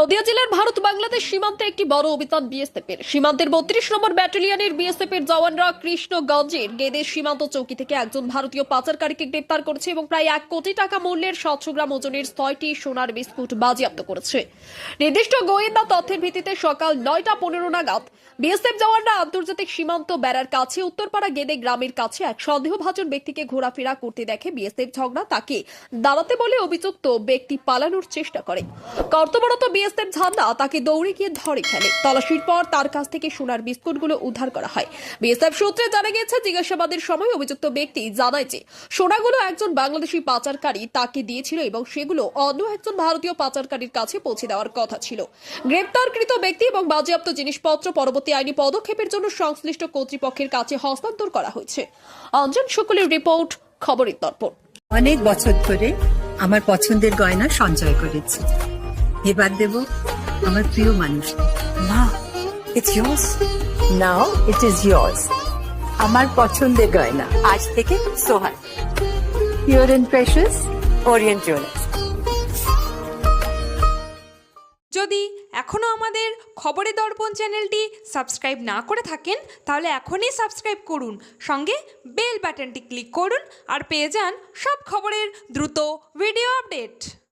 নদিয়া জেলার ভারত বাংলাদেশ সীমান্তে একটি বড় অভিযান বিএসএফের। সীমান্তের ৩২ নম্বর ব্যাটালিয়নের বিএসএফের জওয়ানরা কৃষ্ণগঞ্জের গেদে সীমান্ত চৌকি থেকে একজন ভারতীয় পাচারকারীকে গ্রেপ্তার করেছে এবং প্রায় ১ কোটি টাকা মূল্যের ৭০০ গ্রাম ওজনের ৬টি সোনার বিস্কুট বাজেয়াপ্ত করেছে। নির্দিষ্ট গোয়েন্দা তথ্যের ভিত্তিতে সকাল ৯টা ১৫ নাগাদ বিএসএফ জওয়ানরা আন্তর্জাতিক সীমান্ত বেড়ার কাছে উত্তরপাড়া গেদে গ্রামের কাছে এক সন্দেহভাজন ব্যক্তিকে ঘোরাফেরা করতে দেখে বিএসএফ ঝগড়া তাকে দাঁড়াতে বলে অভিযুক্ত ব্যক্তি পালানোর চেষ্টা করে। কর্তব্যরত বিএসএফ ঝান্ডা তাকে দৌড়ে গিয়ে ধরে ফেলে। তল্লাশির পর তার কাছ থেকে সোনার বিস্কুটগুলো উদ্ধার করা হয়। বিএসএফ সূত্রে জানা গেছে, জিজ্ঞাসাবাদের সময় অভিযুক্ত ব্যক্তি জানায় যে সোনাগুলো একজন বাংলাদেশি পাচারকারী তাকে দিয়েছিল এবং সেগুলো অন্য একজন ভারতীয় পাচারকারীর কাছে পৌঁছে দেওয়ার কথা ছিল। গ্রেপ্তারকৃত ব্যক্তি এবং বাজেয়াপ্ত জিনিসপত্র পরবর্তী আইনি পদক্ষেপের জন্য সংশ্লিষ্ট কর্তৃপক্ষের কাছে হস্তান্তর করা হয়েছে। অঞ্জন শুকুলের রিপোর্ট, খবরের দর্পণ। অনেক বছর ধরে আমার পছন্দের গয়না সঞ্চয় করেছি, এবার দেব আমার প্রিয় মানুষ। মা, it's yours. Now it is yours. আমার পছন্দের গয়না আজ থেকে Sohan, pure and precious, Orient Jewellers. যদি এখনও আমাদের খবরের দর্পণ চ্যানেলটি সাবস্ক্রাইব না করে থাকেন তাহলে এখনই সাবস্ক্রাইব করুন, সঙ্গে বেল বাটনটি ক্লিক করুন আর পেয়ে যান সব খবরের দ্রুত ভিডিও আপডেট।